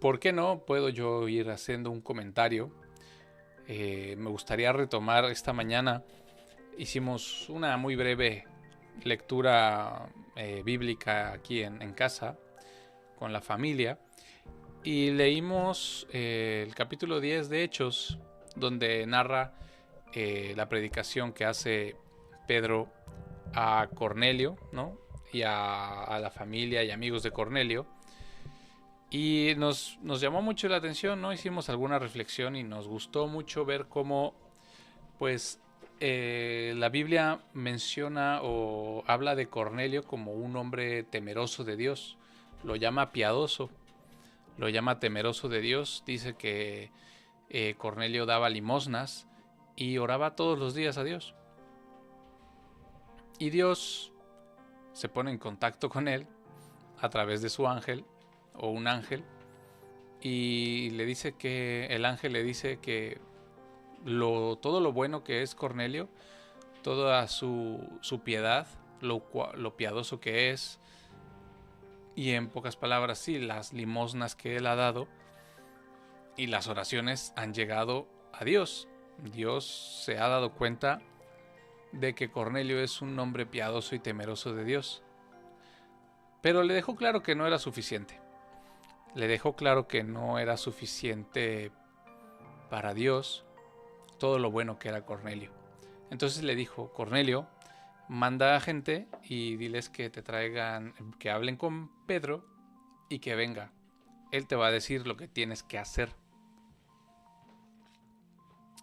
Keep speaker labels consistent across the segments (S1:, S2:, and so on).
S1: ¿por qué no puedo yo ir haciendo un comentario? Me gustaría retomar esta mañana. Hicimos una muy breve lectura bíblica aquí en casa con la familia y leímos el capítulo 10 de Hechos, donde narra la predicación que hace Pedro a Cornelio, ¿no? Y a la familia y amigos de Cornelio. Y nos llamó mucho la atención, ¿no? Hicimos alguna reflexión y nos gustó mucho ver cómo, pues, la Biblia menciona o habla de Cornelio como un hombre temeroso de Dios. Lo llama piadoso, lo llama temeroso de Dios. Dice que Cornelio daba limosnas y oraba todos los días a Dios. Y Dios se pone en contacto con él a través de su ángel o un ángel y le dice que el ángel le dice que todo lo bueno que es Cornelio, toda su piedad, lo piadoso que es, y en pocas palabras sí, las limosnas que él ha dado y las oraciones han llegado a Dios. Dios se ha dado cuenta de que Cornelio es un hombre piadoso y temeroso de Dios. Pero le dejó claro que no era suficiente. Le dejó claro que no era suficiente para Dios todo lo bueno que era Cornelio. Entonces le dijo: Cornelio, manda a gente y diles que te traigan, que hablen con Pedro y que venga. Él te va a decir lo que tienes que hacer.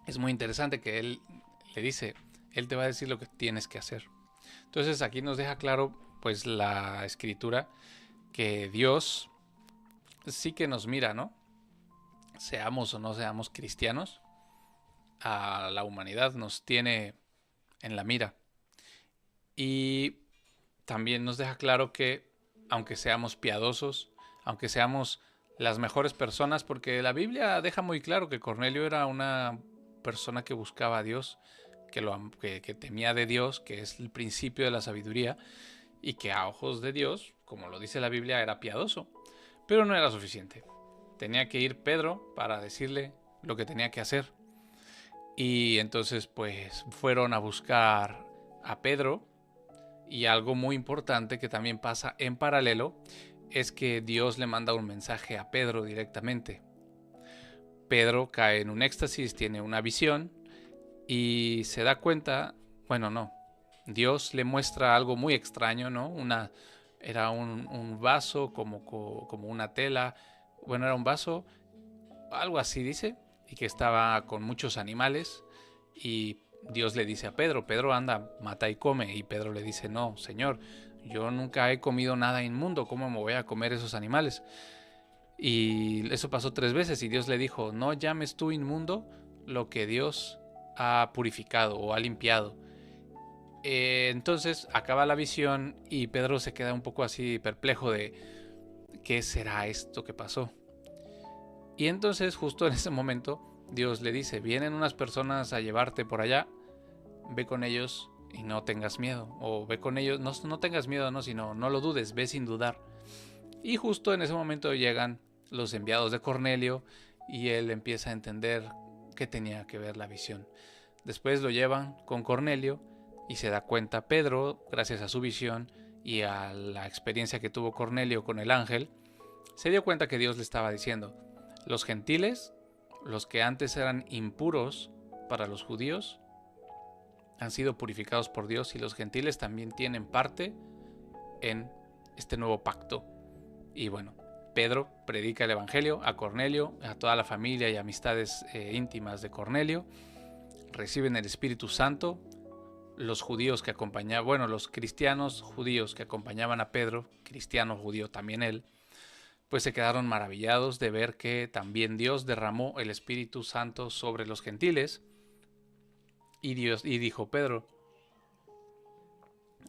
S1: Es muy interesante que él le dice: él te va a decir lo que tienes que hacer. Entonces aquí nos deja claro, pues, la escritura, que Dios sí que nos mira, ¿no? Seamos o no seamos cristianos, a la humanidad nos tiene en la mira. Y también nos deja claro que aunque seamos piadosos, aunque seamos las mejores personas, porque la Biblia deja muy claro que Cornelio era una persona que buscaba a Dios, que temía de Dios, que es el principio de la sabiduría, y que a ojos de Dios, como lo dice la Biblia, era piadoso. Pero no era suficiente. Tenía que ir Pedro para decirle lo que tenía que hacer. Y entonces pues fueron a buscar a Pedro. Y algo muy importante que también pasa en paralelo es que Dios le manda un mensaje a Pedro directamente. Pedro cae en un éxtasis, tiene una visión y se da cuenta, bueno, no, Dios le muestra algo muy extraño, ¿no? Era un vaso como una tela, bueno, era un vaso, algo así dice, y que estaba con muchos animales. Y Dios le dice a Pedro: Pedro, anda, mata y come. Y Pedro le dice: no, Señor, yo nunca he comido nada inmundo, ¿cómo me voy a comer esos animales? Y eso pasó 3 veces y Dios le dijo: no llames tú inmundo lo que Dios ha purificado o ha limpiado. Entonces acaba la visión y Pedro se queda un poco así perplejo de ¿qué será esto que pasó? Y entonces justo en ese momento Dios le dice: vienen unas personas a llevarte por allá, ve con ellos y no tengas miedo. O ve con ellos, no tengas miedo, no, sino no lo dudes, ve sin dudar. Y justo en ese momento llegan los enviados de Cornelio y él empieza a entender qué tenía que ver la visión. Después lo llevan con Cornelio y se da cuenta Pedro, gracias a su visión y a la experiencia que tuvo Cornelio con el ángel, se dio cuenta que Dios le estaba diciendo: los gentiles, los que antes eran impuros para los judíos, han sido purificados por Dios, y los gentiles también tienen parte en este nuevo pacto. Y bueno, Pedro predica el evangelio a Cornelio, a toda la familia y amistades íntimas de Cornelio. Reciben el Espíritu Santo. Los judíos que acompañaban, bueno, los cristianos judíos que acompañaban a Pedro, cristiano judío también él, pues se quedaron maravillados de ver que también Dios derramó el Espíritu Santo sobre los gentiles. Y dijo Pedro: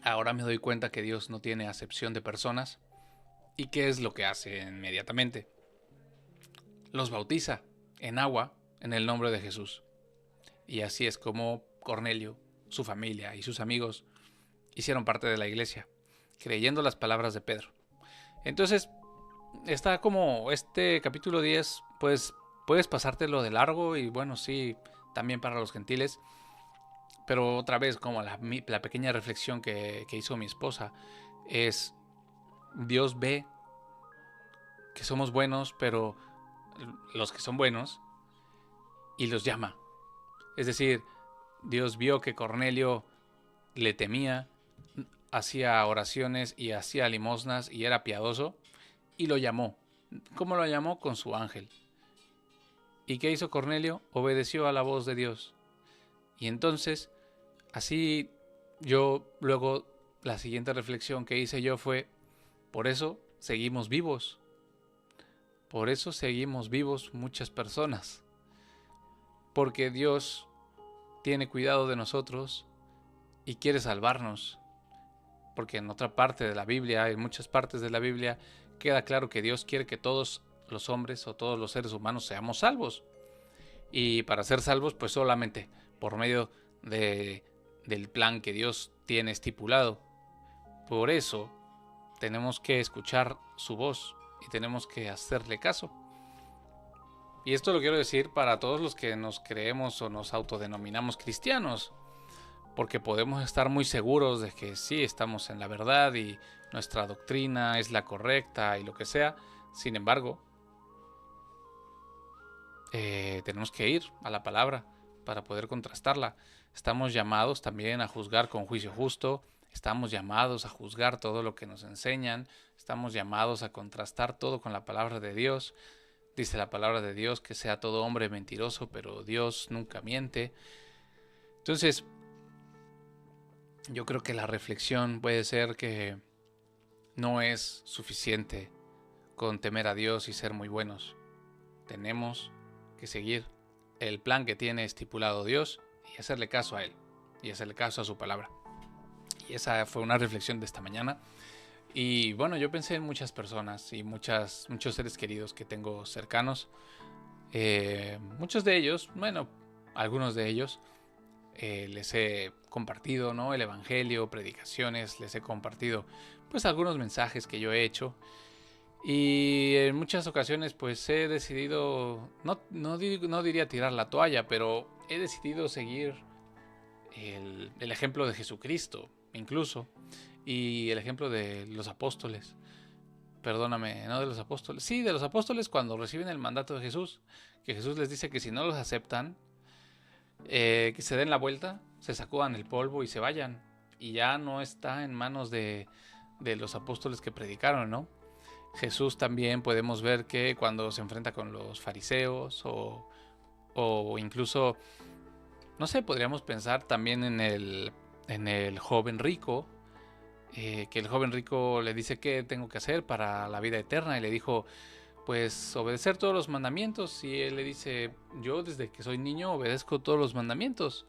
S1: ahora me doy cuenta que Dios no tiene acepción de personas. ¿Y qué es lo que hace inmediatamente? Los bautiza en agua en el nombre de Jesús. Y así es como Cornelio, su familia y sus amigos hicieron parte de la iglesia, creyendo las palabras de Pedro. Entonces, está como este capítulo 10, pues puedes pasártelo de largo y bueno, sí, también para los gentiles, pero otra vez como la pequeña reflexión que hizo mi esposa es, Dios ve que somos buenos, pero los que son buenos, y los llama. Es decir, Dios vio que Cornelio le temía, hacía oraciones y hacía limosnas y era piadoso, y lo llamó. ¿Cómo lo llamó? Con su ángel. ¿Y qué hizo Cornelio? Obedeció a la voz de Dios. Y entonces, así yo luego, la siguiente reflexión que hice yo fue, por eso seguimos vivos. Por eso seguimos vivos muchas personas. Porque Dios tiene cuidado de nosotros y quiere salvarnos. Porque en otra parte de la Biblia, en muchas partes de la Biblia, queda claro que Dios quiere que todos los hombres o todos los seres humanos seamos salvos. Y para ser salvos, pues solamente por medio del plan que Dios tiene estipulado. Por eso tenemos que escuchar su voz y tenemos que hacerle caso. Y esto lo quiero decir para todos los que nos creemos o nos autodenominamos cristianos, porque podemos estar muy seguros de que sí estamos en la verdad y nuestra doctrina es la correcta y lo que sea. Sin embargo, tenemos que ir a la palabra para poder contrastarla. Estamos llamados también a juzgar con juicio justo, estamos llamados a juzgar todo lo que nos enseñan, estamos llamados a contrastar todo con la palabra de Dios. Dice la palabra de Dios que sea todo hombre mentiroso, pero Dios nunca miente. Entonces, yo creo que la reflexión puede ser que no es suficiente con temer a Dios y ser muy buenos. Tenemos que seguir el plan que tiene estipulado Dios y hacerle caso a Él y hacerle caso a su palabra. Y esa fue una reflexión de esta mañana. Y bueno, yo pensé en muchas personas y muchos seres queridos que tengo cercanos. Muchos de ellos, bueno, algunos de ellos les he compartido, ¿no? El evangelio, predicaciones, les he compartido pues algunos mensajes que yo he hecho. Y en muchas ocasiones pues he decidido, no diría tirar la toalla, pero he decidido seguir el ejemplo de Jesucristo, incluso, y el ejemplo de los apóstoles. Perdóname, no de los apóstoles. Sí, de los apóstoles cuando reciben el mandato de Jesús, que Jesús les dice que si no los aceptan, que se den la vuelta, se sacudan el polvo y se vayan. Y ya no está en manos de los apóstoles que predicaron, ¿no? Jesús también podemos ver que cuando se enfrenta con los fariseos o incluso, no sé, podríamos pensar también en el joven rico, que el joven rico le dice qué tengo que hacer para la vida eterna y le dijo, pues obedecer todos los mandamientos. Y él le dice, yo desde que soy niño obedezco todos los mandamientos.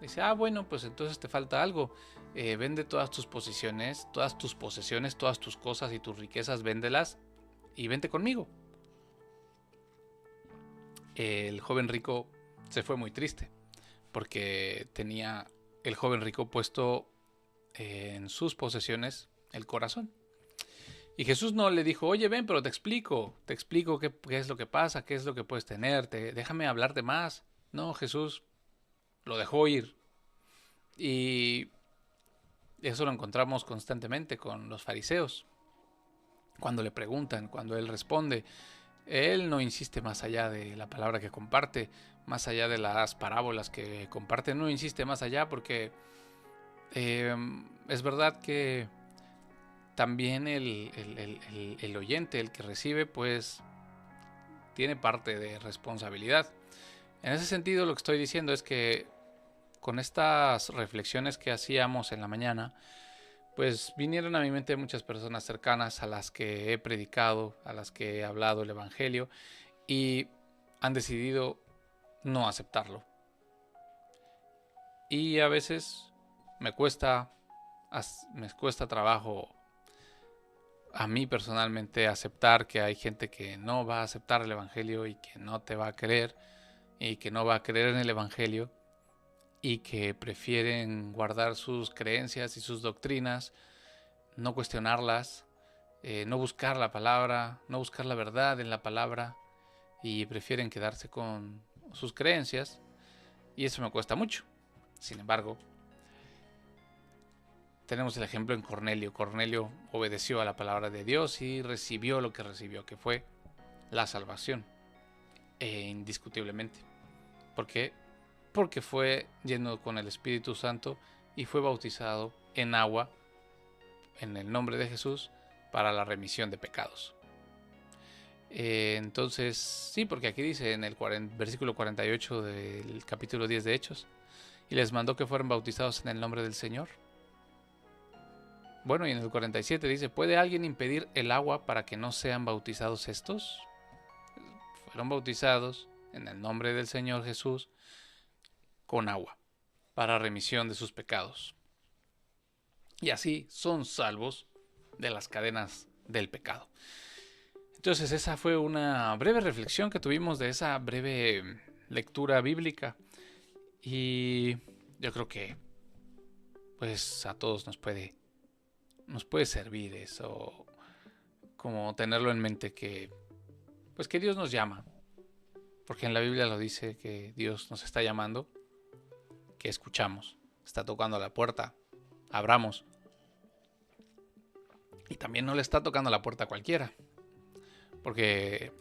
S1: Dice, ah, bueno, pues entonces te falta algo. Vende todas tus posesiones, todas tus cosas y tus riquezas, véndelas y vente conmigo. El joven rico se fue muy triste porque tenía el joven rico puesto en sus posesiones el corazón. Y Jesús no le dijo, oye, ven, pero te explico qué es lo que pasa, qué es lo que puedes tener, déjame hablarte más. No, Jesús lo dejó ir. Y eso lo encontramos constantemente con los fariseos. Cuando le preguntan, cuando él responde, él no insiste más allá de la palabra que comparte, más allá de las parábolas que comparte, no insiste más allá porque es verdad que también el oyente, el que recibe, pues tiene parte de responsabilidad. En ese sentido, lo que estoy diciendo es que con estas reflexiones que hacíamos en la mañana, pues vinieron a mi mente muchas personas cercanas a las que he predicado, a las que he hablado el Evangelio y han decidido no aceptarlo. Y a veces me cuesta trabajo a mí personalmente aceptar que hay gente que no va a aceptar el Evangelio y que no te va a creer y que no va a creer en el Evangelio y que prefieren guardar sus creencias y sus doctrinas, no cuestionarlas no buscar la palabra, no buscar la verdad en la palabra, y prefieren quedarse con sus creencias, y eso me cuesta mucho. Sin embargo, tenemos el ejemplo en Cornelio. Cornelio obedeció a la palabra de Dios y recibió lo que recibió, que fue la salvación, indiscutiblemente. ¿Por qué? Porque fue lleno con el Espíritu Santo y fue bautizado en agua, en el nombre de Jesús, para la remisión de pecados. Entonces, sí, porque aquí dice en el versículo 48 del capítulo 10 de Hechos, y les mandó que fueran bautizados en el nombre del Señor. Bueno, y en el 47 dice, ¿puede alguien impedir el agua para que no sean bautizados estos? Fueron bautizados en el nombre del Señor Jesús con agua, para remisión de sus pecados. Y así son salvos de las cadenas del pecado. Entonces esa fue una breve reflexión que tuvimos de esa breve lectura bíblica. Y yo creo que pues a todos nos puede servir eso, como tenerlo en mente, que pues que Dios nos llama, porque en la Biblia lo dice, que Dios nos está llamando, que escuchamos, está tocando a la puerta, abramos. Y también no le está tocando la puerta a cualquiera, porque